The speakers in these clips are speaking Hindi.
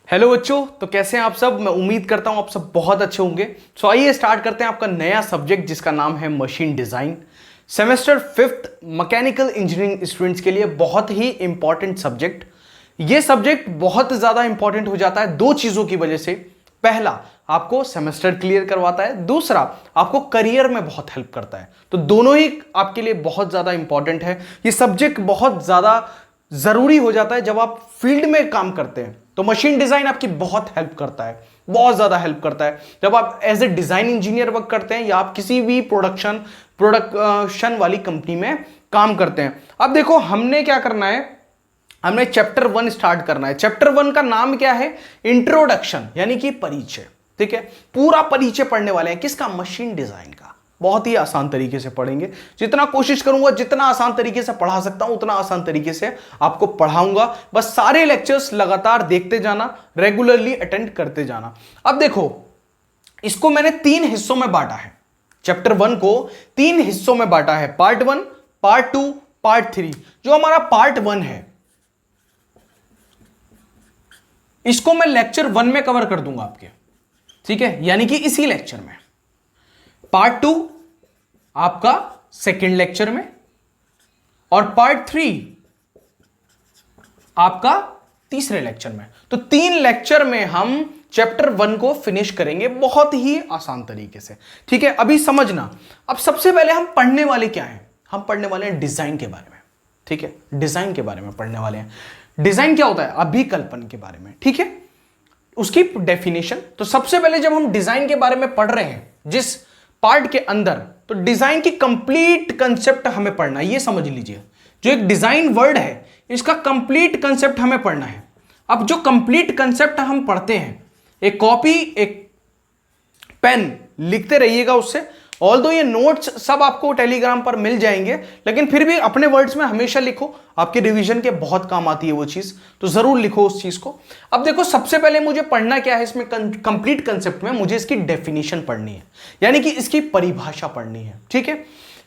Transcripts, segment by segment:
हेलो बच्चों, तो कैसे हैं आप सब। मैं उम्मीद करता हूं आप सब बहुत अच्छे होंगे। तो आइए स्टार्ट करते हैं आपका नया सब्जेक्ट जिसका नाम है machine design. Semester 5th mechanical engineering students के लिए बहुत ही इंपॉर्टेंट सब्जेक्ट। ये सब्जेक्ट बहुत ज्यादा इंपॉर्टेंट हो जाता है दो चीजों की वजह से। पहला, आपको सेमेस्टर क्लियर करवाता है। दूसरा, आपको करियर में बहुत हेल्प करता है। तो दोनों ही आपके लिए बहुत ज्यादा इंपॉर्टेंट है। ये सब्जेक्ट बहुत ज्यादा जरूरी हो जाता है जब आप फील्ड में काम करते हैं। तो मशीन डिजाइन आपकी बहुत हेल्प करता है, बहुत ज्यादा हेल्प करता है जब आप as a design engineer work करते हैं या आप किसी भी प्रोडक्शन वाली कंपनी में काम करते हैं। अब देखो, हमने क्या करना है, हमने चैप्टर 1 स्टार्ट करना है। चैप्टर 1 का नाम क्या है? इंट्रोडक्शन, यानी कि परिचय। ठीक है, पूरा परिचय पढ़ने वाले हैं किसका? मशीन डिजाइन का। बहुत ही आसान तरीके से पढ़ेंगे। जितना कोशिश करूंगा, जितना आसान तरीके से पढ़ा सकता हूं उतना आसान तरीके से आपको पढ़ाऊंगा। बस सारे लेक्चर्स लगातार देखते जाना, रेगुलरली अटेंड करते जाना। अब देखो, इसको मैंने 3 हिस्सों में बांटा है। चैप्टर 1 को 3 हिस्सों में बांटा है, पार्ट 1, पार्ट 2, पार्ट 3। जो हमारा पार्ट 1 है इसको मैं लेक्चर 1 में कवर कर दूंगा आपके। ठीक है, यानी कि इसी लेक्चर में। पार्ट 2 आपका सेकेंड लेक्चर में, और पार्ट 3 आपका तीसरे लेक्चर में। तो 3 लेक्चर में हम चैप्टर 1 को फिनिश करेंगे बहुत ही आसान तरीके से। ठीक है, अभी समझना। अब सबसे पहले हम पढ़ने वाले क्या हैं? हम पढ़ने वाले हैं डिजाइन के बारे में। ठीक है, डिजाइन के बारे में पढ़ने वाले हैं। डिजाइन क्या होता है? अभिकल्पन के बारे में। ठीक है, उसकी डेफिनेशन। तो सबसे पहले जब हम डिजाइन के बारे में पढ़ रहे हैं जिस पार्ट के अंदर, तो डिजाइन की कंप्लीट कंसेप्ट हमें पढ़ना है। ये समझ लीजिए, जो एक डिजाइन वर्ड है इसका कंप्लीट कंसेप्ट हमें पढ़ना है। अब जो कंप्लीट कंसेप्ट हम पढ़ते हैं, एक कॉपी, एक पेन लिखते रहिएगा उससे। ऑल्दो ये नोट्स सब आपको टेलीग्राम पर मिल जाएंगे, लेकिन फिर भी अपने वर्ड्स में हमेशा लिखो। आपके रिवीजन के बहुत काम आती है वो चीज, तो जरूर लिखो उस चीज को। अब देखो, सबसे पहले मुझे पढ़ना क्या है इसमें? कंप्लीट कंसेप्ट में मुझे इसकी डेफिनेशन पढ़नी है, यानी कि इसकी परिभाषा पढ़नी है। ठीक है,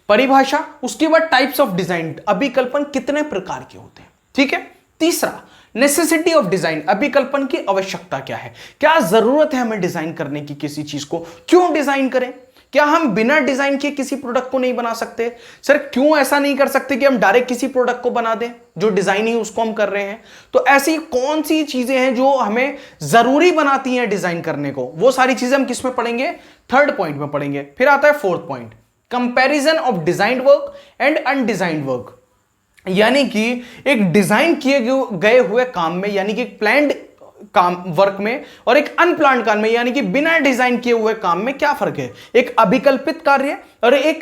परिभाषा। उसके बाद टाइप्स ऑफ डिजाइन, अभिकल्पन कितने प्रकार के होते हैं। ठीक है, तीसरा, नेसेसिटी ऑफ डिजाइन, अभिकल्पन की आवश्यकता क्या है, क्या जरूरत है हमें डिजाइन करने की किसी चीज को, क्यों डिजाइन करें, क्या हम बिना डिजाइन के किसी प्रोडक्ट को नहीं बना सकते? सर, क्यों ऐसा नहीं कर सकते कि हम डायरेक्ट किसी प्रोडक्ट को बना दें जो डिजाइन ही उसको हम कर रहे हैं? तो ऐसी कौन सी चीजें हैं जो हमें जरूरी बनाती हैं डिजाइन करने को? वो सारी चीजें हम किस में पढ़ेंगे? थर्ड पॉइंट में पढ़ेंगे। फिर आता है fourth point, comparison of design work and undesigned work, यानी कि एक डिजाइन किए गए हुए काम में, यानी कि प्लान्ड काम वर्क में, और एक अनप्लान्ड काम में, यानी कि बिना डिजाइन किए हुए काम में क्या फर्क है? एक अभिकल्पित कार्य और एक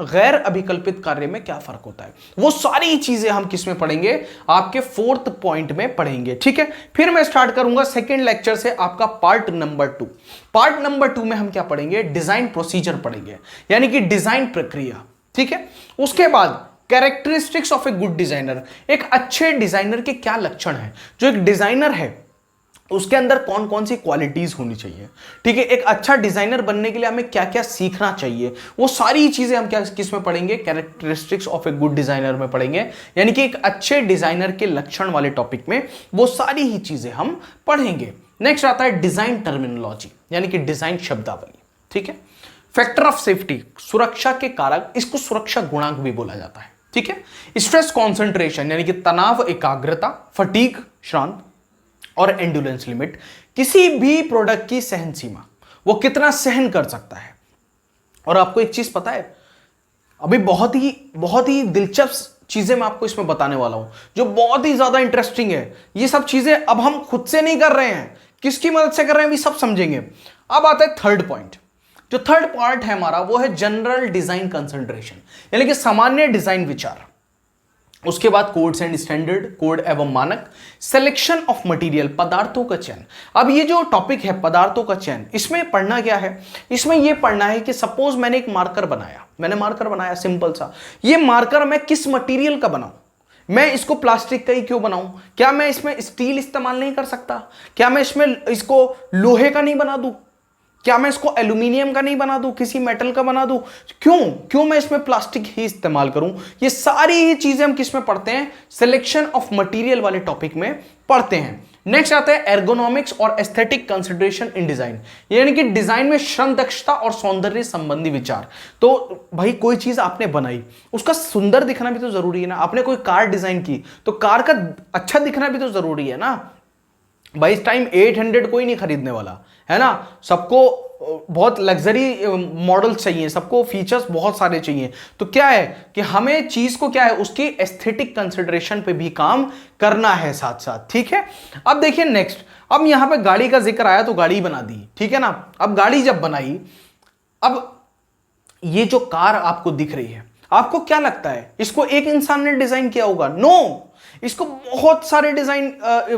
गैर अभिकल्पित कार्य में क्या फर्क होता है? वो सारी चीजें हम किस में पढ़ेंगे? आपके फोर्थ पॉइंट में पढ़ेंगे। ठीक है, फिर मैं स्टार्ट करूंगा सेकेंड लेक्चर से आपका पार्ट नंबर 2। पार्ट नंबर 2 में हम क्या पढ़ेंगे? डिजाइन प्रोसीजर पढ़ेंगे, यानी कि डिजाइन प्रक्रिया। ठीक है, उसके बाद characteristics of a good designer, एक अच्छे डिजाइनर के क्या लक्षण हैं? जो एक डिजाइनर है उसके अंदर कौन कौन सी क्वालिटीज होनी चाहिए। ठीक है, एक अच्छा डिजाइनर बनने के लिए हमें क्या क्या सीखना चाहिए, वो सारी चीजें हम क्या किस में पढ़ेंगे? Characteristics of a good designer में पढ़ेंगे, यानी कि एक अच्छे डिजाइनर के लक्षण वाले टॉपिक में वो सारी ही चीजें हम पढ़ेंगे। नेक्स्ट आता है डिजाइन टर्मिनोलॉजी, यानी कि डिजाइन शब्दावली। ठीक है, फैक्टर ऑफ सेफ्टी, सुरक्षा के कारक, इसको सुरक्षा गुणांक भी बोला जाता है। ठीक है, स्ट्रेस कॉन्सेंट्रेशन, यानी कि तनाव एकाग्रता, फटीग श्रांत, और एंडुरेंस लिमिट, किसी भी प्रोडक्ट की सहन सीमा, वो कितना सहन कर सकता है। और आपको एक चीज पता है, अभी बहुत ही दिलचस्प चीजें मैं आपको इसमें बताने वाला हूं जो बहुत ही ज्यादा इंटरेस्टिंग है। ये सब चीजें अब हम खुद से नहीं कर रहे हैं, किसकी मदद से कर रहे हैं भी सब समझेंगे। अब आता है थर्ड पॉइंट। जो थर्ड पार्ट है हमारा वो है जनरल डिजाइन कंसंट्रेशन, यानी कि सामान्य डिजाइन विचार। उसके बाद कोड्स एंड स्टैंडर्ड, कोड एवं मानक, सिलेक्शन ऑफ मटेरियल, पदार्थों का चयन। अब ये जो टॉपिक है पदार्थों का चयन, इसमें पढ़ना क्या है? इसमें यह पढ़ना है कि सपोज मैंने एक मार्कर बनाया, सिंपल सा। ये मार्कर मैं किस मटेरियल का बनाऊं? मैं इसको प्लास्टिक का ही क्यों बनाऊं? क्या मैं इसमें स्टील इस्तेमाल नहीं कर सकता? क्या मैं इसको लोहे का नहीं बना दूं? क्या मैं इसको एल्यूमिनियम का नहीं बना दूं, किसी मेटल का बना दूं? क्यों मैं इसमें प्लास्टिक ही इस्तेमाल करूं? ये सारी ही चीजें हम किस में पढ़ते हैं? सिलेक्शन ऑफ मटेरियल वाले टॉपिक में पढ़ते हैं। नेक्स्ट आता है एर्गोनॉमिक्स और एस्थेटिक कंसिडरेशन इन डिजाइन, यानी कि डिजाइन में श्रम दक्षता और सौंदर्य संबंधी विचार। तो भाई कोई चीज आपने बनाई, उसका सुंदर दिखना भी तो जरूरी है ना। आपने कोई कार डिजाइन की तो कार का अच्छा दिखना भी तो जरूरी है ना भाई। इस टाइम 800 कोई नहीं खरीदने वाला है ना, सबको बहुत लग्जरी मॉडल चाहिए, सबको फीचर्स बहुत सारे चाहिए। तो क्या है कि हमें चीज को क्या है, उसकी एस्थेटिक कंसिडरेशन पे भी काम करना है साथ साथ, ठीक है। अब देखिए नेक्स्ट, अब यहां पे गाड़ी का जिक्र आया तो गाड़ी बना दी, ठीक है ना। अब गाड़ी जब बनाई, अब ये जो कार आपको दिख रही है, आपको क्या लगता है इसको एक इंसान ने डिजाइन किया होगा? नो, इसको बहुत सारे डिजाइन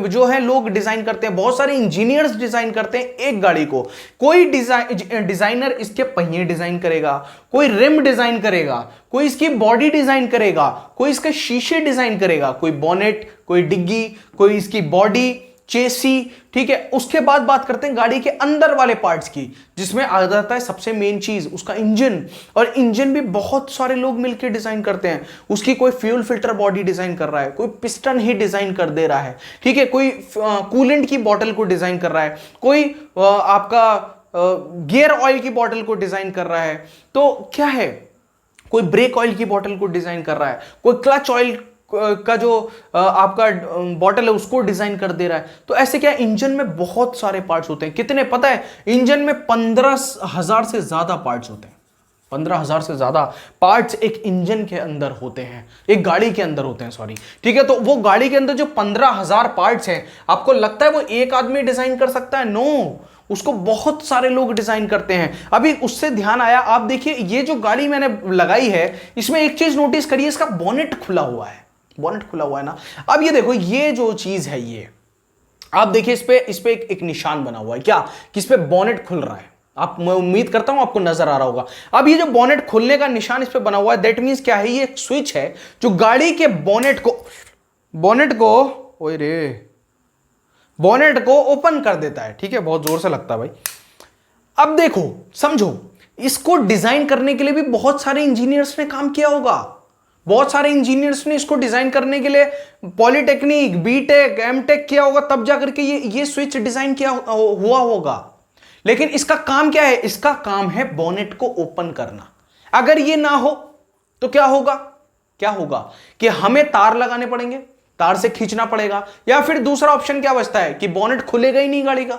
जो है लोग डिजाइन करते हैं, बहुत सारे इंजीनियर्स डिजाइन करते हैं एक गाड़ी को। कोई डिजाइनर इसके पहिए डिजाइन करेगा, कोई रिम डिजाइन करेगा, कोई इसकी बॉडी डिजाइन करेगा, कोई इसके शीशे डिजाइन करेगा, कोई बॉनेट, कोई डिग्गी, कोई इसकी बॉडी, चेसी, ठीक है। उसके बाद बात करते हैं गाड़ी के अंदर वाले पार्ट्स की, जिसमें आ जाता है सबसे मेन चीज उसका इंजन। और इंजन भी बहुत सारे लोग मिलकर डिजाइन करते हैं। उसकी कोई फ्यूल फिल्टर बॉडी डिजाइन कर रहा है, कोई पिस्टन ही डिजाइन कर दे रहा है, ठीक है, कोई कूलेंट की बॉटल को डिजाइन कर रहा है, कोई आपका गियर ऑयल की बॉटल को डिजाइन कर रहा है। तो क्या है, कोई ब्रेक ऑयल की बॉटल को डिजाइन कर रहा है, कोई क्लच ऑयल का जो आपका बॉटल है उसको डिजाइन कर दे रहा है। तो ऐसे क्या, इंजन में बहुत सारे पार्ट्स होते हैं। कितने पता है? इंजन में 15,000 से ज्यादा पार्ट्स होते हैं। 15,000 से ज्यादा पार्ट्स एक इंजन के अंदर होते हैं, एक गाड़ी के अंदर होते हैं, सॉरी, ठीक है। तो वो गाड़ी के अंदर जो 15,000 पार्ट्स हैं, आपको लगता है वो एक आदमी डिजाइन कर सकता है? नो, उसको बहुत सारे लोग डिजाइन करते हैं। अभी उससे ध्यान आया, आप देखिए ये जो गाड़ी मैंने लगाई है, इसमें एक चीज नोटिस करिए, इसका बोनेट खुला हुआ है। बोनेट खुला हुआ है ना। अब ये देखो, ये जो चीज है, ये आप देखिए, इस पे एक निशान बना हुआ है, क्या कि इस पे बोनेट खुल रहा है। आप, मैं उम्मीद करता हूं आपको नजर आ रहा होगा। अब ये जो बोनेट खुलने का निशान इस पे बना हुआ है, दैट मींस क्या है, ये एक स्विच है जो गाड़ी के बोनेट को ओपन कर देता है, ठीक है। बहुत जोर से लगता है भाई। अब देखो, समझो, इसको डिजाइन करने के लिए भी बहुत सारे इंजीनियर्स ने काम किया होगा। बहुत सारे इंजीनियर्स ने इसको डिजाइन करने के लिए पॉलिटेक्निक, बीटेक, एमटेक किया होगा, तब जाकर के ये स्विच डिजाइन किया हुआ होगा। लेकिन इसका काम क्या है? इसका काम है बोनेट को ओपन करना। अगर ये ना हो तो क्या होगा? क्या होगा कि हमें तार लगाने पड़ेंगे, तार से खींचना पड़ेगा, या फिर दूसरा ऑप्शन क्या बचता है कि बोनेट खुलेगा ही नहीं गाड़ी का।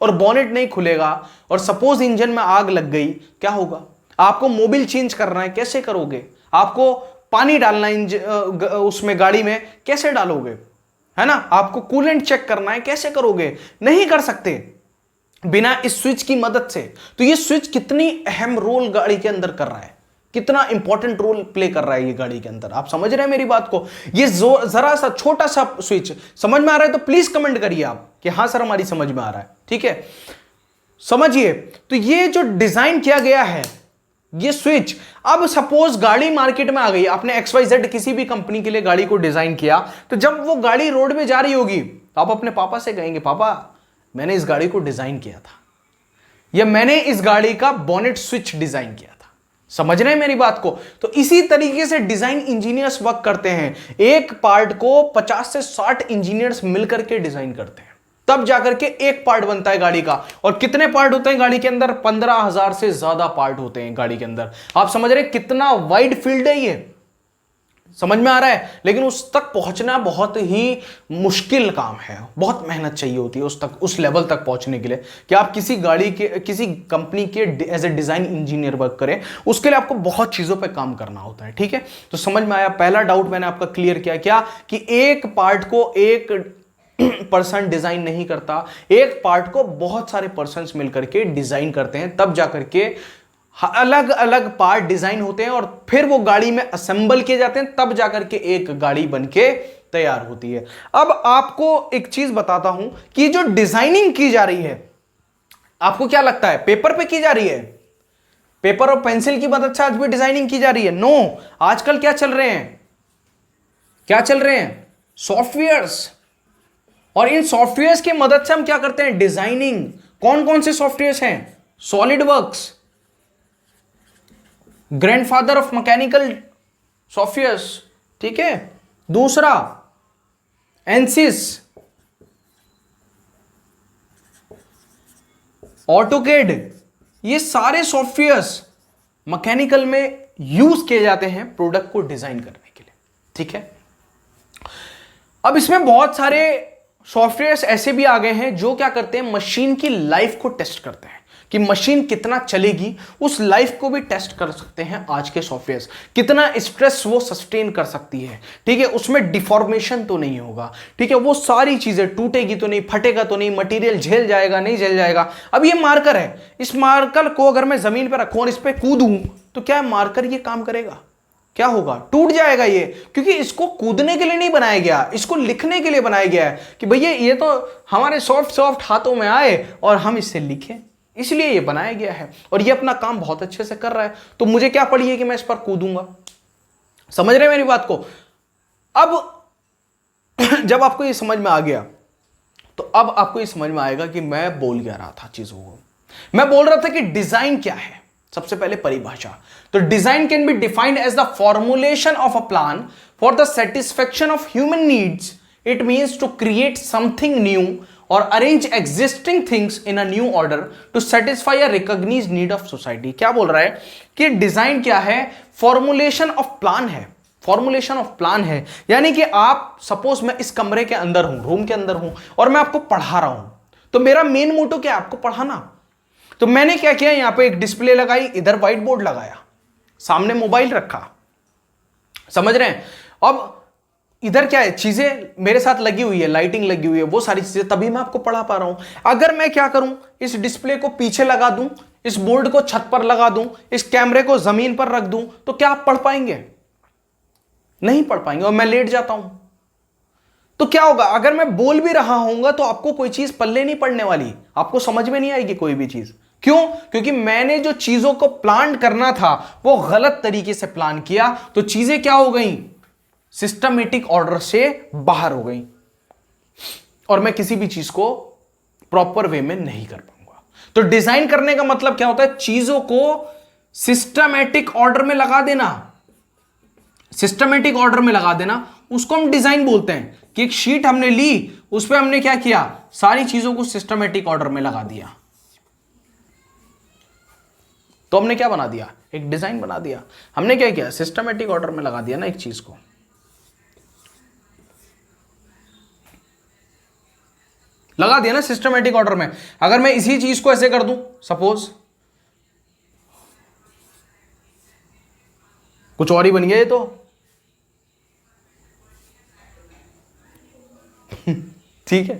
और बोनेट नहीं खुलेगा और सपोज इंजन में आग लग गई, क्या होगा? आपको मोबिल चेंज करना है, कैसे करोगे? आपको पानी डालना है उसमें, गाड़ी में, कैसे डालोगे? है ना। आपको कूलेंट चेक करना है, कैसे करोगे? नहीं कर सकते बिना इस स्विच की मदद से। तो ये स्विच कितनी अहम रोल गाड़ी के अंदर कर रहा है, कितना इंपॉर्टेंट रोल प्ले कर रहा है ये गाड़ी के अंदर। आप समझ रहे हैं मेरी बात को? ये जरा सा छोटा सा स्विच समझ में आ रहा है तो प्लीज कमेंट करिए आप कि हां सर हमारी समझ में आ रहा है, ठीक है। समझिए, तो ये जो डिजाइन किया गया है ये स्विच, अब सपोज गाड़ी मार्केट में आ गई, आपने XYZ किसी भी कंपनी के लिए गाड़ी को डिजाइन किया, तो जब वो गाड़ी रोड पे जा रही होगी तो आप अपने पापा से कहेंगे, पापा मैंने इस गाड़ी को डिजाइन किया था, या मैंने इस गाड़ी का बोनेट स्विच डिजाइन किया था। समझ रहे हैं मेरी बात को? तो इसी तरीके से डिजाइन इंजीनियर्स वर्क करते हैं। एक पार्ट को 50 से 60 इंजीनियर्स मिलकर के डिजाइन करते हैं, तब जाकर के एक पार्ट बनता है गाड़ी का। और कितने पार्ट होते हैं गाड़ी के अंदर? 15,000 से ज्यादा पार्ट होते हैं गाड़ी के अंदर। आप समझ रहे हैं कितना वाइड फील्ड है ये? समझ में आ रहा है? लेकिन उस तक पहुंचना बहुत ही मुश्किल काम है, बहुत मेहनत चाहिए होती है उस तक, उस लेवल तक पहुंचने के लिए कि आप किसी गाड़ी के, किसी कंपनी के as a design engineer work करें, उसके लिए आपको बहुत चीजों पे काम करना होता है, ठीक है। तो समझ में आया? पहला डाउट मैंने आपका क्लियर किया, क्या कि एक पार्ट को एक पर्सन डिजाइन नहीं करता, एक पार्ट को बहुत सारे पर्संस मिलकर के डिजाइन करते हैं, तब जाकर के अलग अलग पार्ट डिजाइन होते हैं और फिर वो गाड़ी में असेंबल किए जाते हैं, तब जाकर के एक गाड़ी बनके तैयार होती है। अब आपको एक चीज बताता हूं कि जो डिजाइनिंग की जा रही है, आपको क्या लगता है पेपर पे की जा रही है? पेपर और पेंसिल की मदद से आज भी डिजाइनिंग की जा रही है? नो, आजकल क्या चल रहे हैं? क्या चल रहे हैं? सॉफ्टवेयर्स। और इन सॉफ्टवेयर्स की मदद से हम क्या करते हैं? डिजाइनिंग। कौन कौन से सॉफ्टवेयर्स हैं? Solid works, grandfather of mechanical softwares, ठीक है। दूसरा एनसिस, ऑटोकेड, ये सारे सॉफ्टवेयर्स मैकेनिकल में यूज किए जाते हैं प्रोडक्ट को डिजाइन करने के लिए। ठीक है, अब इसमें बहुत सारे सॉफ्टवेयर्स ऐसे भी आ गए हैं जो क्या करते हैं, मशीन की लाइफ को टेस्ट करते हैं कि मशीन कितना चलेगी, उस लाइफ को भी टेस्ट कर सकते हैं आज के सॉफ्टवेयर्स, कितना स्ट्रेस वो सस्टेन कर सकती है। ठीक है, उसमें डिफॉर्मेशन तो नहीं होगा। ठीक है, वो सारी चीजें, टूटेगी तो नहीं, फटेगा तो नहीं, मटेरियल झेल जाएगा नहीं झेल जाएगा। अब ये मार्कर है, इस मार्कर को अगर मैं जमीन पर रखूं और इस पर कूदूं तो क्या मार्कर ये काम करेगा? क्या होगा? टूट जाएगा ये, क्योंकि इसको कूदने के लिए नहीं बनाया गया, इसको लिखने के लिए बनाया गया है कि भैया ये तो हमारे सॉफ्ट सॉफ्ट हाथों में आए और हम इससे लिखें, इसलिए ये बनाया गया है और ये अपना काम बहुत अच्छे से कर रहा है। तो मुझे क्या पड़ी है कि मैं इस पर कूदूंगा। समझ रहे हैं मेरी बात को? अब जब आपको ये समझ में आ गया तो अब आपको ये समझ में आएगा कि मैं बोल क्या रहा था चीजों को। मैं बोल रहा था कि डिजाइन क्या है। सबसे पहले परिभाषा, तो design can be defined as the formulation of a plan for the satisfaction of human needs. It means to create something new और arrange existing things in a new order to satisfy a recognised need of society. क्या बोल रहा है कि डिजाइन क्या है? फॉर्मुलेशन ऑफ प्लान है। फॉर्मुलेशन ऑफ प्लान है यानी कि आप सपोज मैं इस कमरे के अंदर हूं, रूम के अंदर हूं और मैं आपको पढ़ा रहा हूं, तो मेरा मेन मोटो क्या है? आपको पढ़ाना। तो मैंने क्या किया, यहां पे एक डिस्प्ले लगाई, इधर व्हाइट बोर्ड लगाया, सामने मोबाइल रखा। समझ रहे हैं? अब इधर क्या है, चीजें मेरे साथ लगी हुई है, लाइटिंग लगी हुई है, वो सारी चीजें, तभी मैं आपको पढ़ा पा रहा हूं। अगर मैं क्या करूं, इस डिस्प्ले को पीछे लगा दूं, इस बोर्ड को छत पर लगा दूं, इस कैमरे को जमीन पर रख दूं, तो क्या आप पढ़ पाएंगे? नहीं पढ़ पाएंगे। और मैं लेट जाता हूं तो क्या होगा? अगर मैं बोल भी रहा हूंगा तो आपको कोई चीज पल्ले नहीं पड़ने वाली, आपको समझ में नहीं आएगी कोई भी चीज। क्यों? क्योंकि मैंने जो चीजों को प्लान करना था वो गलत तरीके से प्लान किया, तो चीजें क्या हो गई? सिस्टमेटिक ऑर्डर से बाहर हो गई और मैं किसी भी चीज को प्रॉपर वे में नहीं कर पाऊंगा। तो डिजाइन करने का मतलब क्या होता है? चीजों को सिस्टमेटिक ऑर्डर में लगा देना। सिस्टमेटिक ऑर्डर में लगा देना, उसको हम डिजाइन बोलते हैं कि एक शीट हमने ली, उस पर हमने क्या किया? सारी चीजों को सिस्टमेटिक ऑर्डर में लगा दिया, तो हमने क्या बना दिया? एक डिजाइन बना दिया। हमने क्या किया? सिस्टमेटिक ऑर्डर में लगा दिया ना एक चीज को। लगा दिया ना सिस्टमेटिक ऑर्डर में। अगर मैं इसी चीज को ऐसे कर दूं, सपोज कुछ और ही बन गया ये तो ठीक है।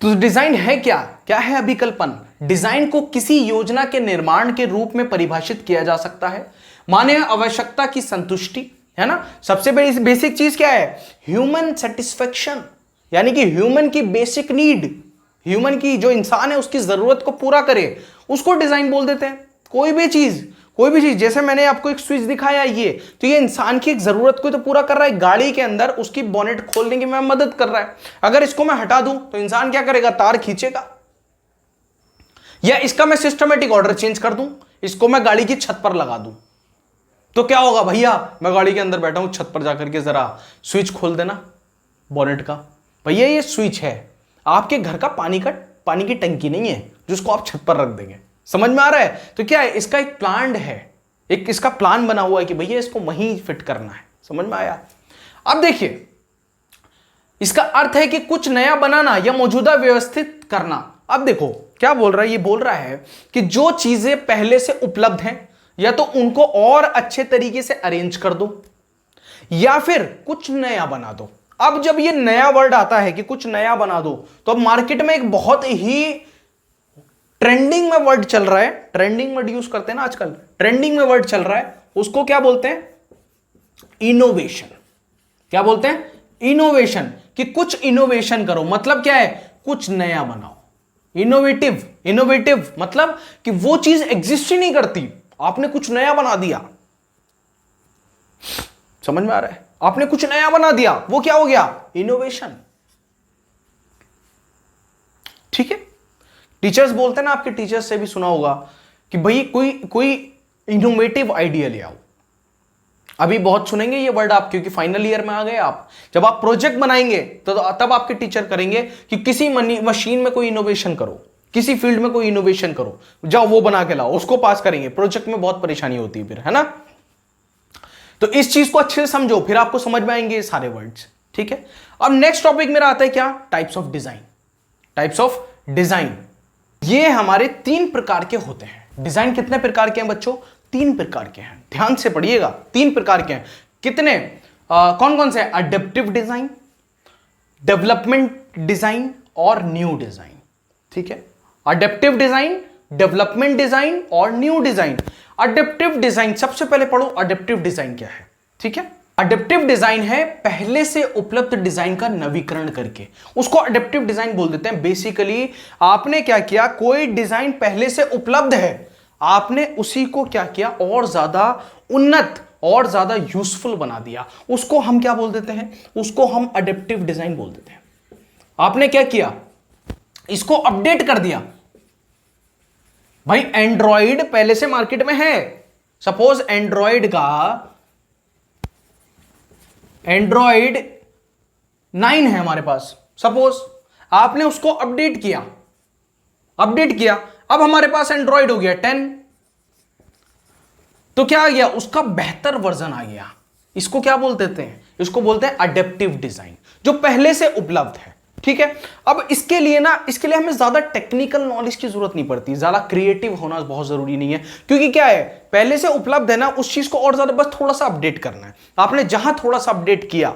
तो डिजाइन है क्या? क्या है? अभिकल्पन। डिजाइन को किसी योजना के निर्माण के रूप में परिभाषित किया जा सकता है। माने आवश्यकता की संतुष्टि, है ना। सबसे बड़ी बेसिक चीज क्या है? ह्यूमन सेटिस्फेक्शन, यानी कि ह्यूमन की बेसिक नीड, ह्यूमन की जो इंसान है उसकी जरूरत को पूरा करे, उसको डिजाइन बोल देते हैं। कोई भी चीज जैसे मैंने आपको एक स्विच दिखाया, ये तो ये इंसान की एक जरूरत को तो पूरा कर रहा है। गाड़ी के अंदर उसकी बोनेट खोलने की मैं मदद कर रहा है। अगर इसको मैं हटा दूं तो इंसान क्या करेगा? तार खींचेगा। या इसका मैं सिस्टमेटिक ऑर्डर चेंज कर दूं, इसको मैं गाड़ी की छत पर लगा दूं, तो क्या होगा? भैया मैं गाड़ी के अंदर बैठा हूं, छत पर जाकर के जरा स्विच खोल देना बोनेट का। भैया ये स्विच है, आपके घर का पानी की टंकी नहीं है जिसको आप छत पर रख देंगे। समझ में आ रहा है? तो क्या है? इसका एक प्लान है, एक इसका प्लान बना हुआ है कि भैया इसको वहीं फिट करना है। समझ में आया? अब देखिए, इसका अर्थ है कि कुछ नया बनाना या मौजूदा व्यवस्थित करना। अब देखो क्या बोल रहा है? ये बोल रहा है कि जो चीजें पहले से उपलब्ध हैं या तो उनको और अच्छे तरीके से अरेंज कर दो या फिर कुछ नया बना दो। अब जब ये नया वर्ड आता है कि कुछ नया बना दो, तो अब मार्केट में एक बहुत ही ट्रेंडिंग में वर्ड चल रहा है। ट्रेंडिंग वर्ड यूज करते हैं ना आजकल, ट्रेंडिंग में वर्ड चल रहा है, उसको क्या बोलते हैं? इनोवेशन। क्या बोलते हैं? इनोवेशन। कि कुछ इनोवेशन करो, मतलब क्या है? कुछ नया बनाओ। इनोवेटिव मतलब कि वो चीज एग्जिस्ट ही नहीं करती, आपने कुछ नया बना दिया। समझ में आ रहा है? आपने कुछ नया बना दिया, वो क्या हो गया? इनोवेशन। ठीक है। टीचर्स बोलते हैं ना, आपके टीचर्स से भी सुना होगा कि भाई कोई इनोवेटिव आइडिया ले आओ। अभी बहुत सुनेंगे ये वर्ड आप, क्योंकि फाइनल ईयर में आ गए आप। जब आप प्रोजेक्ट बनाएंगे तो तब आपके टीचर करेंगे कि किसी मशीन में कोई इनोवेशन करो, किसी फील्ड में कोई इनोवेशन करो, जाओ वो बना के लाओ, उसको पास करेंगे, प्रोजेक्ट में बहुत परेशानी होती है फिर, है ना। तो इस चीज को अच्छे से समझो, फिर आपको समझ में आएंगे ये सारे वर्ड्स, ठीक है। अब नेक्स्ट टॉपिक मेरा आता है क्या, types of design. Types of design, ये हमारे 3 प्रकार के होते हैं। डिजाइन कितने प्रकार के हैं बच्चों, 3 प्रकार के हैं, ध्यान से पढ़िएगा, 3 प्रकार के हैं। कितने, कौन कौन से, अडेप्टिव डिजाइन, डेवलपमेंट डिजाइन और न्यू डिजाइन, ठीक है। अडेप्टिव डिजाइन, डेवलपमेंट डिजाइन और न्यू डिजाइन। अडेप्टिव डिजाइन सबसे पहले पढ़ो, अडेप्टिव डिजाइन क्या है, ठीक है। अडेप्टिव डिजाइन है पहले से उपलब्ध डिजाइन का नवीकरण करके, उसको अडेप्टिव डिजाइन बोल देते हैं। बेसिकली आपने क्या किया, कोई डिजाइन पहले से उपलब्ध है, आपने उसी को क्या किया, और ज्यादा उन्नत और ज्यादा यूजफुल बना दिया, उसको हम क्या बोल देते हैं, उसको हम अडेप्टिव डिजाइन बोल देते हैं। आपने क्या किया, इसको अपडेट कर दिया। भाई एंड्रॉइड पहले से मार्केट में है, सपोज एंड्रॉइड 9 है हमारे पास, सपोज आपने उसको अपडेट किया, अब हमारे पास एंड्रॉइड हो गया 10। तो क्या आ गया, उसका बेहतर वर्जन आ गया। इसको क्या बोलते हैं, इसको बोलते हैं अडेप्टिव डिजाइन, जो पहले से उपलब्ध है, ठीक है। अब इसके लिए हमें ज्यादा टेक्निकल नॉलेज की जरूरत नहीं पड़ती, ज्यादा क्रिएटिव होना बहुत जरूरी नहीं है, क्योंकि क्या है, पहले से उपलब्ध है ना, उस चीज को और ज्यादा बस थोड़ा सा अपडेट करना है। आपने जहां थोड़ा सा अपडेट किया,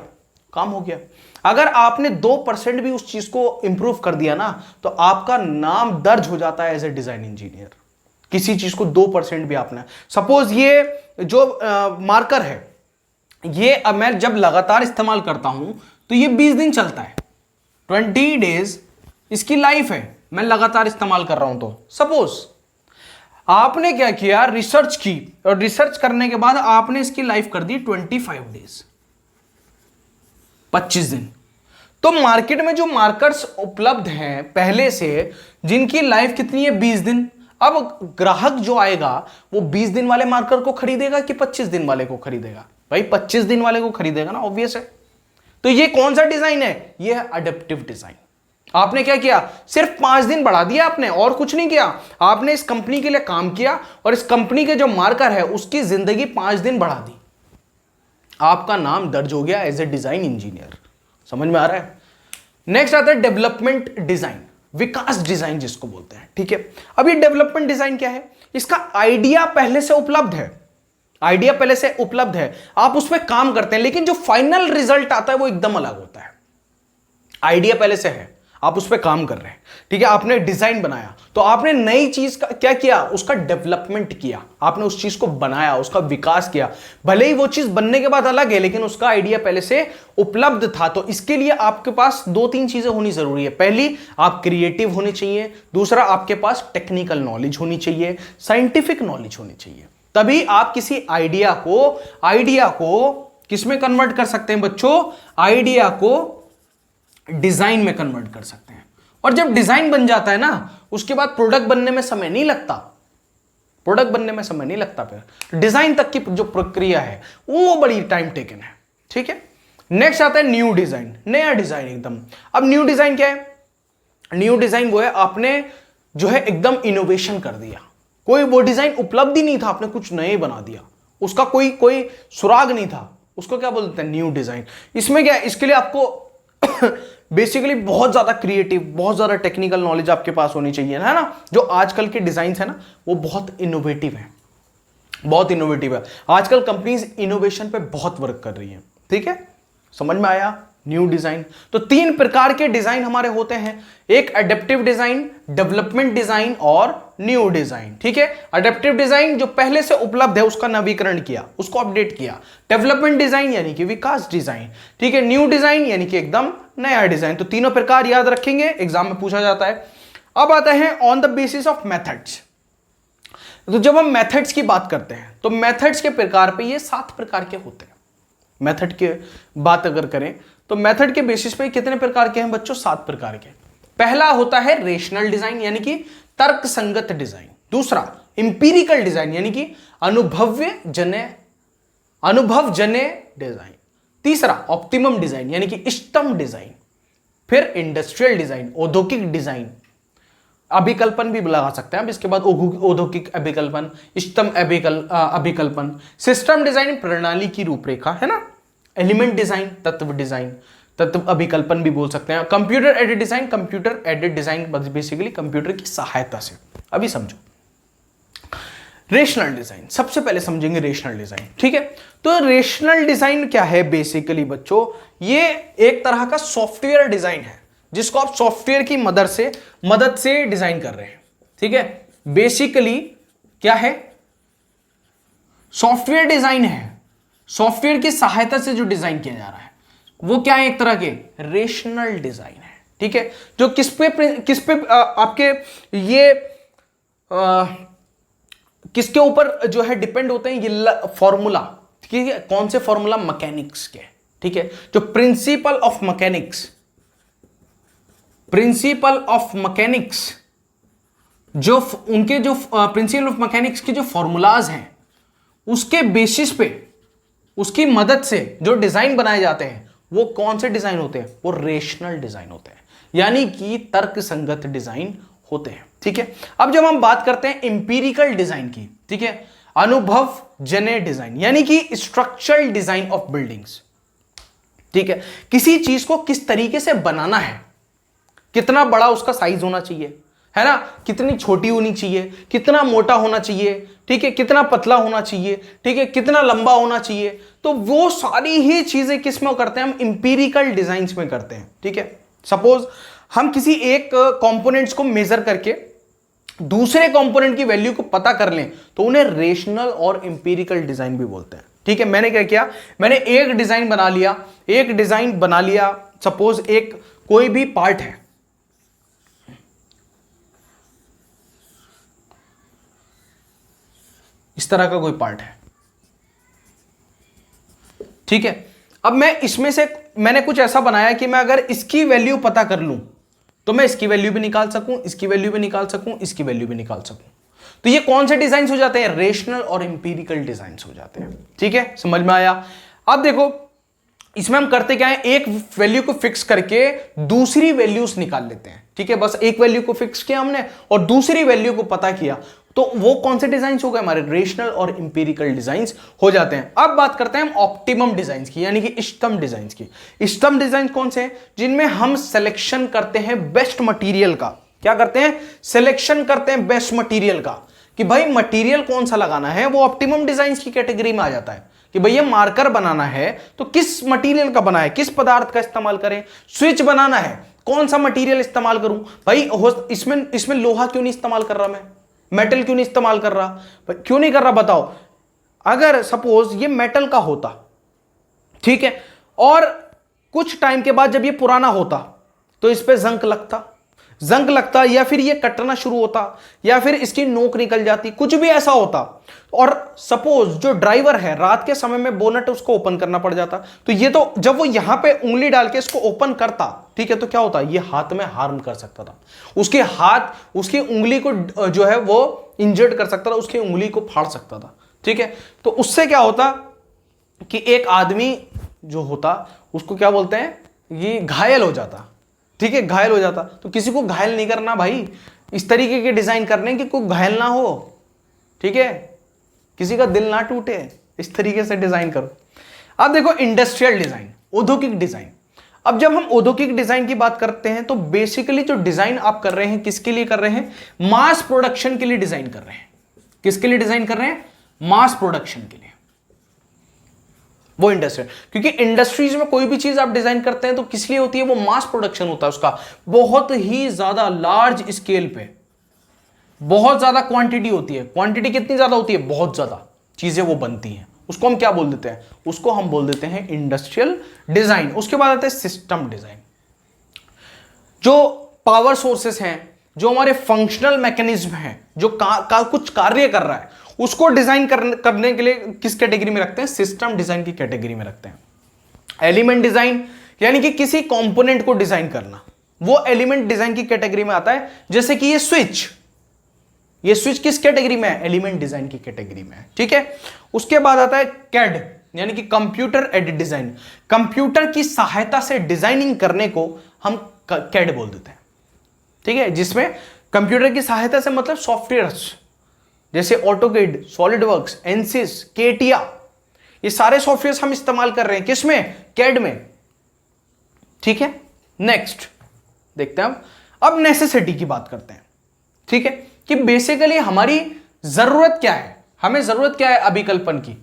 काम हो गया। अगर आपने 2% भी उस चीज को इंप्रूव कर दिया ना, तो आपका नाम दर्ज हो जाता है एज ए डिजाइन इंजीनियर। किसी चीज को 2% भी आपने, सपोज ये जो मार्कर है, ये अब मैं जब लगातार इस्तेमाल करता हूं तो ये 20 दिन चलता है, 20 डेज इसकी लाइफ है, मैं लगातार इस्तेमाल कर रहा हूं। तो सपोज आपने क्या किया, रिसर्च की, और रिसर्च करने के बाद आपने इसकी लाइफ कर दी 25 डेज, 25 दिन। तो मार्केट में जो मार्कर्स उपलब्ध हैं पहले से, जिनकी लाइफ कितनी है, 20 दिन। अब ग्राहक जो आएगा वो 20 दिन वाले मार्कर को खरीदेगा कि 25 दिन वाले को खरीदेगा, भाई 25 दिन वाले को खरीदेगा ना, ऑब्वियस है। तो ये कौन सा डिजाइन है, ये है अडेप्टिव डिजाइन। आपने क्या किया, सिर्फ 5 दिन बढ़ा दिया आपने, और कुछ नहीं किया। आपने इस कंपनी के लिए काम किया और इस कंपनी के जो मार्कर है उसकी जिंदगी 5 दिन बढ़ा दी, आपका नाम दर्ज हो गया एज ए डिजाइन इंजीनियर। समझ में आ रहा है। नेक्स्ट आता है डेवलपमेंट डिजाइन, विकास डिजाइन जिसको बोलते हैं, ठीक है। अब ये डेवलपमेंट डिजाइन क्या है, इसका आइडिया पहले से उपलब्ध है, आप उस पर काम करते हैं, लेकिन जो फाइनल रिजल्ट आता है वो एकदम अलग होता है। आइडिया पहले से है, आप उस पर काम कर रहे हैं, ठीक है, आपने डिजाइन बनाया, तो आपने नई चीज का क्या किया, उसका डेवलपमेंट किया, आपने उस चीज को बनाया, उसका विकास किया। भले ही वो चीज बनने के बाद अलग है, लेकिन उसका आइडिया पहले से उपलब्ध था। तो इसके लिए आपके पास 2-3 चीजें होनी जरूरी है। पहली, आप क्रिएटिव होने चाहिए। दूसरा, आपके पास टेक्निकल नॉलेज होनी चाहिए, साइंटिफिक नॉलेज होनी चाहिए। तभी आप किसी आइडिया को किस में कन्वर्ट कर सकते हैं बच्चों, आइडिया को डिजाइन में कन्वर्ट कर सकते हैं। और जब डिजाइन बन जाता है ना, उसके बाद प्रोडक्ट बनने में समय नहीं लगता, फिर डिजाइन तक की जो प्रक्रिया है वो बड़ी टाइम टेकन है, ठीक है। नेक्स्ट आता है न्यू डिजाइन, नया डिजाइन एकदम। अब न्यू डिजाइन क्या है, न्यू डिजाइन वो है आपने जो है एकदम इनोवेशन कर दिया, कोई वो डिजाइन उपलब्ध ही नहीं था, आपने कुछ नए बना दिया, उसका कोई सुराग नहीं था, उसको क्या बोलते हैं, न्यू डिजाइन। इसमें क्या है, इसके लिए आपको बेसिकली बहुत ज्यादा क्रिएटिव, बहुत ज्यादा टेक्निकल नॉलेज आपके पास होनी चाहिए, है ना। जो आजकल के डिजाइन है ना, वो बहुत इनोवेटिव है। आजकल कंपनीज इनोवेशन पे बहुत वर्क कर रही है, ठीक है। समझ में आया, न्यू डिजाइन। तो 3 प्रकार के डिजाइन हमारे होते हैं, एक एडेप्टिव डिजाइन, डेवलपमेंट डिजाइन और न्यू डिजाइन, ठीक है। एडेप्टिव डिजाइन जो पहले से उपलब्ध है उसका नवीकरण किया, उसको अपडेट किया। डेवलपमेंट डिजाइन यानी कि विकास डिजाइन, ठीक है। न्यू डिजाइन यानी कि एकदम नया डिजाइन। तो तीनों प्रकार याद रखेंगे, एग्जाम में पूछा जाता है। अब आता है on the basis of methods. तो जब हम मेथड्स की बात करते हैं तो मेथड्स के प्रकार पे ये 7 प्रकार के होते हैं। मेथड की बात अगर करें तो मेथड के बेसिस पे कितने प्रकार के हैं बच्चों, 7 प्रकार के। पहला होता है रेशनल डिजाइन यानी कि तर्क संगत डिजाइन। दूसरा इंपीरिकल डिजाइन यानी कि अनुभवजन्य डिजाइन। तीसरा ऑप्टिमम डिजाइन यानी कि इष्टतम डिजाइन। फिर इंडस्ट्रियल डिजाइन, औद्योगिक डिजाइन। अभिकल्पन भी लगा सकते हैं आप। इसके बाद औद्योगिक अभिकल्पन, इष्टतम अभिकल्पन, सिस्टम डिजाइन प्रणाली की रूपरेखा, है ना, एलिमेंट डिजाइन, तत्व डिजाइन, तत्व अभिकल्पन भी बोल सकते हैं, computer aided design, computer aided design basically computer की सहायता से। अभी समझो रेशनल डिजाइन, सबसे पहले समझेंगे रेशनल डिजाइन, ठीक है। तो रेशनल डिजाइन क्या है बेसिकली बच्चों, ये एक तरह का सॉफ्टवेयर डिजाइन है जिसको आप सॉफ्टवेयर की मदद से डिजाइन कर रहे हैं, ठीक है। बेसिकली क्या है, सॉफ्टवेयर डिजाइन है, सॉफ्टवेयर की सहायता से जो डिजाइन किया जा रहा है वो क्या है, एक तरह के रेशनल डिजाइन है, ठीक है। जो किस पे आपके ये किसके ऊपर जो है डिपेंड होते हैं, ये फॉर्मूला, ठीक है। कौन से फॉर्मूला, मैकेनिक्स के, ठीक है। जो प्रिंसिपल ऑफ मैकेनिक्स, जो उनके जो प्रिंसिपल ऑफ मैकेनिक्स के जो फॉर्मूलाज हैं उसके बेसिस पे, उसकी मदद से जो डिजाइन बनाए जाते हैं वो कौन से डिजाइन होते हैं, वो रेशनल डिजाइन होते हैं, यानी कि तर्कसंगत डिजाइन होते हैं, ठीक है। अब जब हम बात करते हैं इंपीरिकल डिजाइन की, ठीक है, अनुभव जन्य डिजाइन, यानी कि स्ट्रक्चरल डिजाइन ऑफ बिल्डिंग्स, ठीक है। किसी चीज को किस तरीके से बनाना है, कितना बड़ा उसका साइज होना चाहिए, है ना, कितनी छोटी होनी चाहिए, कितना मोटा होना चाहिए, ठीक है, कितना पतला होना चाहिए, ठीक है, कितना लंबा होना चाहिए, तो वो सारी ही चीजें किस में करते हैं, हम इंपीरिकल डिजाइंस में करते हैं, ठीक है। सपोज हम किसी एक कंपोनेंट्स को मेजर करके दूसरे कंपोनेंट की वैल्यू को पता कर लें तो उन्हें रेशनल और इंपीरिकल डिजाइन भी बोलते हैं, ठीक है। मैंने क्या किया, मैंने एक डिजाइन बना लिया, सपोज एक कोई भी पार्ट है, इस तरह का कोई पार्ट है, ठीक है। अब मैं इसमें से मैंने कुछ ऐसा बनाया कि मैं अगर इसकी वैल्यू पता कर लूं तो मैं इसकी वैल्यू भी निकाल सकूं, इसकी वैल्यू भी निकाल सकूं, इसकी वैल्यू भी निकाल सकूं। तो ये कौन से डिजाइन हो जाते हैं, रेशनल और इंपीरिकल डिजाइन हो जाते हैं, ठीक है। समझ में आया। अब देखो इसमें हम करते क्या है, एक वैल्यू को फिक्स करके दूसरी वैल्यूज निकाल लेते हैं, ठीक है। बस एक वैल्यू को फिक्स किया हमने और दूसरी वैल्यू को पता किया, तो वो कौन से डिजाइन हो गए, हमारे रेशनल और इंपीरिकल डिजाइन हो जाते हैं। अब बात करते हैं हम ऑप्टिमम डिजाइन की, यानी कि इष्टतम डिजाइन की। इष्टतम डिजाइन कौन से हैं, जिनमें हम सिलेक्शन करते हैं बेस्ट मटेरियल का। क्या करते हैं, सिलेक्शन करते हैं बेस्ट मटेरियल का, कि भाई मटेरियल कौन सा लगाना है, वो ऑप्टिमम डिजाइन की कैटेगरी में आ जाता है। कि भैया मार्कर बनाना है तो किस मटेरियल का बनाए, किस पदार्थ का इस्तेमाल करें, स्विच बनाना है कौन सा मटेरियल इस्तेमाल करूं, भाई इसमें लोहा क्यों नहीं इस्तेमाल कर रहा, मैं मेटल क्यों नहीं इस्तेमाल कर रहा, क्यों नहीं कर रहा बताओ। अगर सपोज ये मेटल का होता, ठीक है, और कुछ टाइम के बाद जब ये पुराना होता तो इस पे जंग लगता या फिर ये कटना शुरू होता या फिर इसकी नोक निकल जाती, कुछ भी ऐसा होता। और सपोज जो ड्राइवर है रात के समय में बोनट उसको ओपन करना पड़ जाता, तो ये तो जब वो यहां पे उंगली डाल के इसको ओपन करता, ठीक है, तो क्या होता, ये हाथ में हार्म कर सकता था, उसकी उंगली को जो है वो इंजर्ड कर सकता था, उसकी उंगली को फाड़ सकता था, ठीक है। तो उससे क्या होता कि एक आदमी जो होता उसको क्या बोलते हैं, ये घायल हो जाता, ठीक है, घायल हो जाता। तो किसी को घायल नहीं करना भाई, इस तरीके के डिजाइन करने कि कोई घायल ना हो, ठीक है, किसी का दिल ना टूटे, इस तरीके से डिजाइन करो। अब देखो इंडस्ट्रियल डिजाइन, औद्योगिक डिजाइन। अब जब हम औद्योगिक डिजाइन की बात करते हैं तो बेसिकली जो डिजाइन आप कर रहे हैं किसके लिए कर रहे हैं, मास प्रोडक्शन के लिए डिजाइन कर रहे हैं। किसके लिए डिजाइन कर रहे हैं, मास प्रोडक्शन के लिए, वो इंडस्ट्रियल। क्योंकि इंडस्ट्रीज में कोई भी चीज आप डिजाइन करते हैं तो किस लिए होती है, वो मास प्रोडक्शन होता है उसका, बहुत ही ज्यादा लार्ज स्केल पे, बहुत ज्यादा क्वांटिटी होती है। क्वांटिटी कितनी ज्यादा होती है, बहुत ज्यादा चीजें वो बनती हैं, उसको हम क्या बोल देते हैं, उसको हम बोल देते हैं इंडस्ट्रियल डिजाइन। उसके बाद आते हैं सिस्टम डिजाइन। जो पावर सोर्सेस हैं, जो हमारे फंक्शनल मैकेनिज्म हैं, जो कुछ कार्य कर रहा है, उसको डिजाइन करने के लिए किस कैटेगरी में रखते हैं, सिस्टम डिजाइन की कैटेगरी में रखते हैं। एलिमेंट डिजाइन यानी कि किसी कंपोनेंट को डिजाइन करना, वो एलिमेंट डिजाइन की कैटेगरी में आता है। जैसे कि ये स्विच किस कैटेगरी में है, एलिमेंट डिजाइन की कैटेगरी में है, ठीक है। उसके बाद आता है कैड यानी कि कंप्यूटर एडेड डिजाइन। कंप्यूटर की सहायता से डिजाइनिंग करने को हम कैड बोल देते हैं, ठीक है, जिसमें कंप्यूटर की सहायता से मतलब सॉफ्टवेयर्स जैसे ऑटोकेड, सॉलिडवर्क्स, एनसिस, केटिया, ये सारे सॉफ्टवेयर्स हम इस्तेमाल कर रहे हैं किसमें? कैड में। ठीक है, नेक्स्ट देखते हैं अब नेसेसिटी की बात करते हैं। ठीक है, कि बेसिकली हमारी जरूरत क्या है, हमें जरूरत क्या है अभिकल्पन की,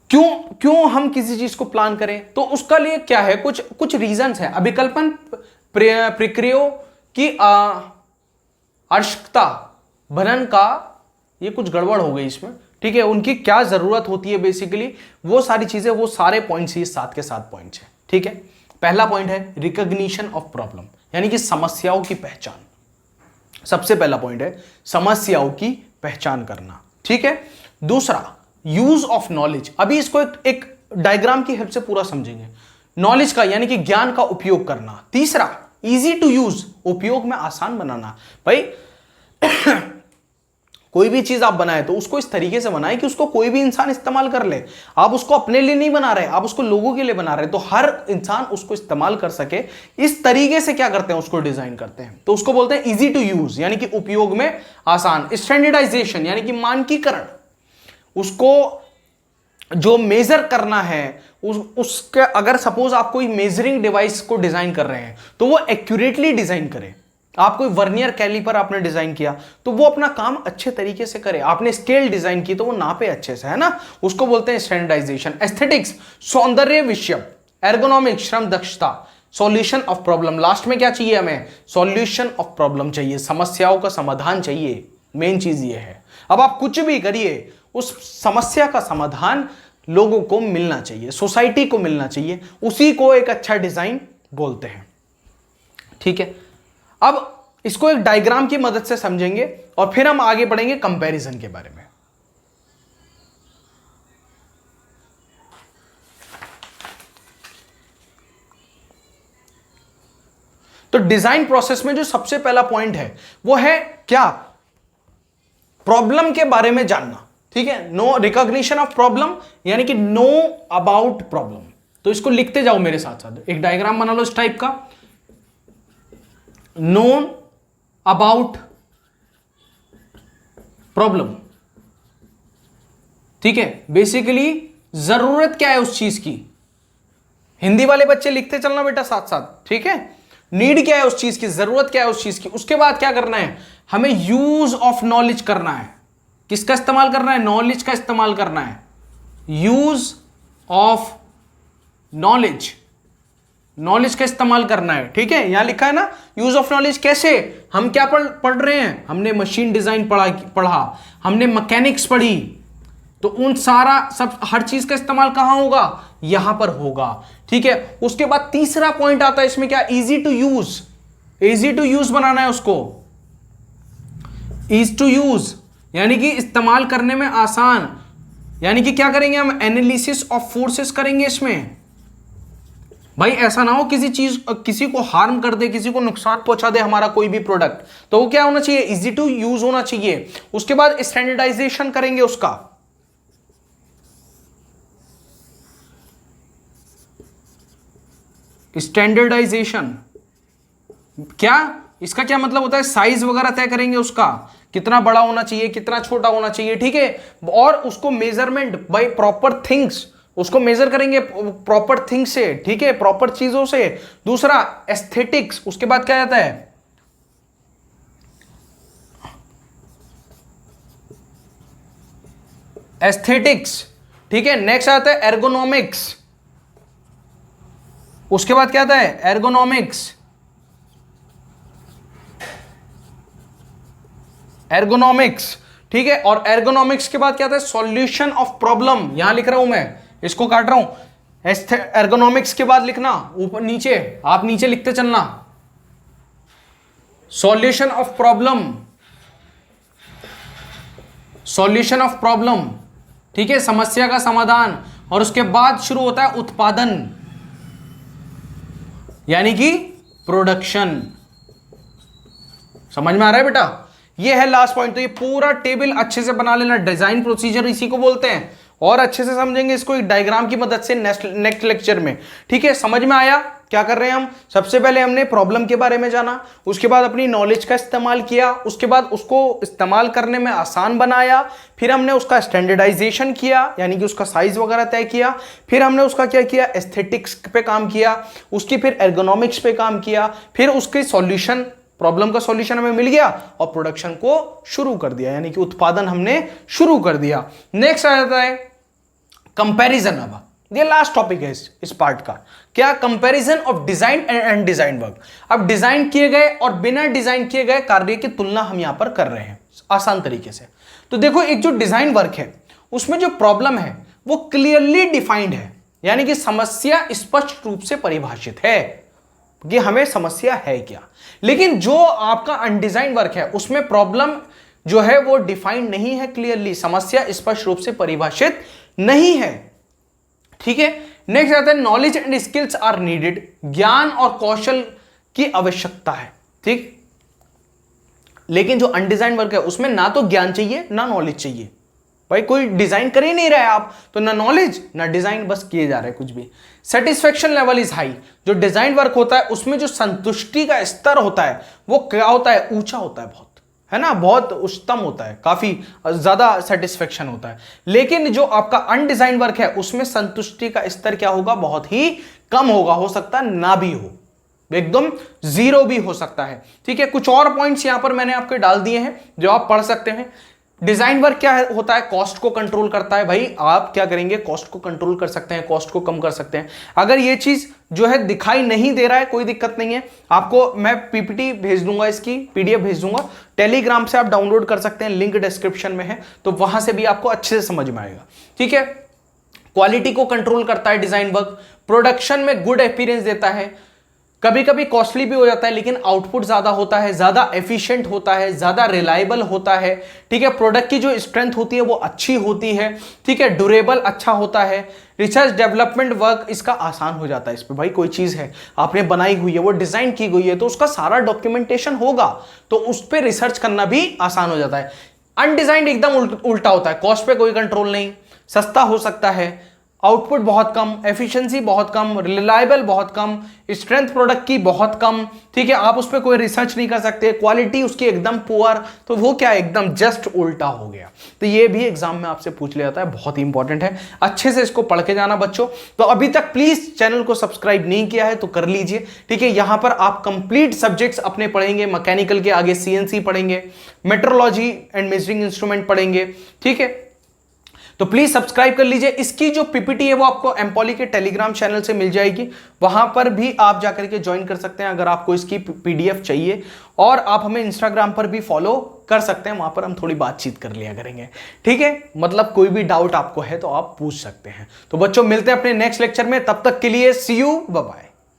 क्यों हम किसी चीज को प्लान करें, तो उसका लिए क्या है, कुछ रीजंस है। अभिकल्पन प्रक्रियाओं की आवश्यकता बनन का, ये कुछ गड़बड़ हो गई इसमें। ठीक है, उनकी क्या जरूरत होती है बेसिकली, वो सारी चीजें, वो सारे पॉइंट्स ही 7 के 7 पॉइंट्स हैं। ठीक है, पहला पॉइंट है रिकॉग्निशन ऑफ प्रॉब्लम, यानी कि समस्याओं की पहचान। सबसे पहला पॉइंट है समस्याओं की पहचान करना। ठीक है, दूसरा यूज ऑफ नॉलेज। अभी इसको एक डायग्राम की हेल्प से पूरा समझेंगे। नॉलेज का यानी कि ज्ञान का उपयोग करना। तीसरा इजी टू यूज, उपयोग में आसान बनाना। भाई कोई भी चीज आप बनाए तो उसको इस तरीके से बनाए कि उसको कोई भी इंसान इस्तेमाल कर ले। आप उसको अपने लिए नहीं बना रहे, आप उसको लोगों के लिए बना रहे, तो हर इंसान उसको इस्तेमाल कर सके, इस तरीके से क्या करते हैं, उसको डिजाइन करते हैं। तो उसको बोलते हैं इजी टू यूज, यानी कि उपयोग में आसान। स्टैंडर्डाइजेशन यानी कि मानकीकरण, उसको जो मेजर करना है उसके, अगर सपोज आप कोई मेजरिंग डिवाइस को डिजाइन कर रहे हैं तो वो एक्यूरेटली डिजाइन करे। आप कोई वर्नियर कैलिपर आपने डिजाइन किया तो वो अपना काम अच्छे तरीके से करे। आपने स्केल डिजाइन की तो वो नापे अच्छे से, है ना, उसको बोलते हैं स्टैंडर्डाइजेशन। एस्थेटिक्स सौंदर्य विषय, एर्गोनॉमिक्स श्रम दक्षता, सॉल्यूशन ऑफ प्रॉब्लम, लास्ट में क्या चाहिए हमें, सॉल्यूशन ऑफ प्रॉब्लम चाहिए, समस्याओं का समाधान चाहिए। मेन चीज ये है, अब आप कुछ भी करिए उस समस्या का समाधान लोगों को मिलना चाहिए, सोसाइटी को मिलना चाहिए, उसी को एक अच्छा डिजाइन बोलते हैं। ठीक है, अब इसको एक डायग्राम की मदद से समझेंगे और फिर हम आगे बढ़ेंगे कंपैरिजन के बारे में। तो डिजाइन प्रोसेस में जो सबसे पहला पॉइंट है वो है क्या, प्रॉब्लम के बारे में जानना। ठीक है, नो रिकॉग्निशन ऑफ प्रॉब्लम, यानी कि नो अबाउट प्रॉब्लम। तो इसको लिखते जाओ मेरे साथ साथ, एक डायग्राम बना लो इस टाइप का, नोन अबाउट प्रॉब्लम। ठीक है, बेसिकली जरूरत क्या है उस चीज की, हिंदी वाले बच्चे लिखते चलना बेटा साथ साथ। ठीक है, नीड क्या है उस चीज की, जरूरत क्या है उस चीज की। उसके बाद क्या करना है, हमें यूज ऑफ नॉलेज करना है। किसका इस्तेमाल करना है, नॉलेज का इस्तेमाल करना है, यूज ऑफ नॉलेज, नॉलेज का इस्तेमाल करना है। ठीक है, यहां लिखा है ना यूज ऑफ नॉलेज। कैसे, हम क्या पढ़ रहे हैं, हमने मशीन डिजाइन पढ़ा, हमने मैकेनिक्स पढ़ी, तो उन सारा सब हर चीज का इस्तेमाल कहां होगा, यहां पर होगा। ठीक है, उसके बाद तीसरा पॉइंट आता है इसमें क्या, easy to use. Easy to use बनाना है उसको, इज टू यूज यानी कि इस्तेमाल करने में आसान। यानी कि क्या करेंगे हम, एनालिसिस ऑफ फोर्सेस करेंगे इसमें। भाई ऐसा ना हो किसी चीज, किसी को हार्म कर दे, किसी को नुकसान पहुंचा दे हमारा कोई भी प्रोडक्ट, तो वो क्या होना चाहिए, इजी टू यूज होना चाहिए। उसके बाद स्टैंडर्डाइजेशन करेंगे उसका, स्टैंडर्डाइजेशन क्या, इसका क्या मतलब होता है, साइज वगैरह तय करेंगे उसका, कितना बड़ा होना चाहिए, कितना छोटा होना चाहिए। ठीक है, और उसको मेजरमेंट बाय प्रॉपर थिंग्स, उसको मेजर करेंगे प्रॉपर थिंग्स से। ठीक है, प्रॉपर चीजों से। दूसरा एस्थेटिक्स, उसके बाद क्या आता है, एस्थेटिक्स। ठीक है, नेक्स्ट आता है एर्गोनॉमिक्स, उसके बाद क्या आता है, एर्गोनॉमिक्स, एर्गोनॉमिक्स। ठीक है, और एर्गोनॉमिक्स के बाद क्या आता है, सॉल्यूशन ऑफ प्रॉब्लम। यहां लिख रहा हूं मैं, इसको काट रहा हूं। एर्गोनॉमिक्स के बाद लिखना ऊपर नीचे, आप नीचे लिखते चलना, solution of problem, solution of problem. ठीक है, समस्या का समाधान। और उसके बाद शुरू होता है उत्पादन, यानी कि प्रोडक्शन। समझ में आ रहा है बेटा, ये है लास्ट पॉइंट। तो ये पूरा टेबल अच्छे से बना लेना, डिजाइन प्रोसीजर इसी को बोलते हैं, और अच्छे से समझेंगे इसको एक डायग्राम की मदद से नेक्स्ट लेक्चर में। ठीक है, समझ में आया क्या कर रहे हैं हम? सबसे पहले हमने प्रॉब्लम के बारे में जाना, उसके बाद अपनी नॉलेज का इस्तेमाल किया, उसके बाद उसको इस्तेमाल करने में आसान बनाया, फिर हमने उसका स्टैंडर्डाइजेशन किया यानी कि उसका साइज वगैरह तय किया, फिर हमने उसका क्या किया, एस्थेटिक्स पे काम किया, उसकी फिर एर्गोनॉमिक्स पे काम किया, फिर उसके सॉल्यूशन, प्रॉब्लम का सॉल्यूशन हमें मिल गया और प्रोडक्शन को शुरू कर दिया यानी कि उत्पादन हमने शुरू कर दिया। नेक्स्ट आ जाता है कंपैरिजन। अब ये लास्ट टॉपिक है इस पार्ट का, क्या? Comparison of design and design work. अब डिजाइन किए गए और बिना डिजाइन किए गए कार्य की तुलना हम यहां पर कर रहे हैं आसान तरीके से। तो देखो, एक जो डिजाइन वर्क है उसमें जो प्रॉब्लम है वो क्लियरली डिफाइंड है यानी कि समस्या स्पष्ट रूप से परिभाषित है कि हमें समस्या है क्या। लेकिन जो आपका अनडिजाइन वर्क है उसमें प्रॉब्लम जो है वो डिफाइंड नहीं है क्लियरली, समस्या स्पष्ट रूप से परिभाषित नहीं है। ठीक है, नेक्स्ट आता है knowledge and skills are needed. ज्ञान और कौशल की आवश्यकता है। ठीक, लेकिन जो अनडिजाइन वर्क है उसमें ना तो ज्ञान चाहिए ना नॉलेज चाहिए। भाई कोई डिजाइन कर ही नहीं रहे आप, तो ना नॉलेज ना डिजाइन, बस किए जा रहे हैं कुछ भी। Satisfaction level is high. जो डिजाइन वर्क होता है उसमें जो संतुष्टि का स्तर होता है वो क्या होता है, ऊंचा होता है, बहुत, है ना, बहुत उच्चतम होता है, काफी ज्यादा सेटिस्फेक्शन होता है। लेकिन जो आपका अनडिजाइन वर्क है उसमें संतुष्टि का स्तर क्या होगा, बहुत ही कम होगा, हो सकता है ना भी हो, एकदम जीरो भी हो सकता है। ठीक है, कुछ और पॉइंट्स यहां पर मैंने आपके डाल दिए हैं जो आप पढ़ सकते हैं। डिजाइन वर्क क्या होता है, कॉस्ट को कंट्रोल करता है। भाई आप क्या करेंगे, कॉस्ट को कंट्रोल कर सकते हैं, कॉस्ट को कम कर सकते हैं। अगर ये चीज जो है दिखाई नहीं दे रहा है कोई दिक्कत नहीं है, आपको मैं पीपीटी भेज दूंगा, इसकी पीडीएफ भेज दूंगा, टेलीग्राम से आप डाउनलोड कर सकते हैं, लिंक डिस्क्रिप्शन में है, तो वहां से भी आपको अच्छे से समझ में आएगा। ठीक है, क्वालिटी को कंट्रोल करता है डिजाइन वर्क, प्रोडक्शन में गुड अपीयरेंस देता है, कभी कभी कॉस्टली भी हो जाता है लेकिन आउटपुट ज्यादा होता है, ज्यादा एफिशिएंट होता है, ज्यादा रिलायबल होता है। ठीक है, प्रोडक्ट की जो स्ट्रेंथ होती है वो अच्छी होती है। ठीक है, ड्यूरेबल अच्छा होता है। रिसर्च डेवलपमेंट वर्क इसका आसान हो जाता है। इस पे भाई कोई चीज है आपने बनाई हुई है, वो डिजाइन की गई है, तो उसका सारा डॉक्यूमेंटेशन होगा, तो उस पर रिसर्च करना भी आसान हो जाता है। अनडिजाइंड एकदम उल्टा होता है, कॉस्ट पे कोई कंट्रोल नहीं, सस्ता हो सकता है, आउटपुट बहुत कम, एफिशिएंसी बहुत कम, रिलायबल बहुत कम, स्ट्रेंथ प्रोडक्ट की बहुत कम। ठीक है, आप उस पर कोई रिसर्च नहीं कर सकते, क्वालिटी उसकी एकदम पुअर, तो वो क्या एकदम जस्ट उल्टा हो गया। तो ये भी एग्जाम में आपसे पूछ लिया जाता है, बहुत ही इंपॉर्टेंट है, अच्छे से इसको पढ़ के जाना बच्चों। तो अभी तक प्लीज चैनल को सब्सक्राइब नहीं किया है तो कर लीजिए। ठीक है, यहां पर आप कंप्लीट सब्जेक्ट्स अपने पढ़ेंगे, मैकेनिकल के आगे सीएनसी पढ़ेंगे, मेट्रोलॉजी एंड मेजरिंग इंस्ट्रूमेंट पढ़ेंगे। ठीक है, तो प्लीज सब्सक्राइब कर लीजिए। इसकी जो पीपीटी है वो आपको एम्पॉली के टेलीग्राम चैनल से मिल जाएगी, वहां पर भी आप जाकर के ज्वाइन कर सकते हैं अगर आपको इसकी पीडीएफ चाहिए। और आप हमें इंस्टाग्राम पर भी फॉलो कर सकते हैं, वहां पर हम थोड़ी बातचीत कर लिया करेंगे। ठीक है, मतलब कोई भी डाउट आपको है तो आप पूछ सकते हैं। तो बच्चों मिलते हैं अपने नेक्स्ट लेक्चर में, तब तक के लिए सी यू, बाय बाय।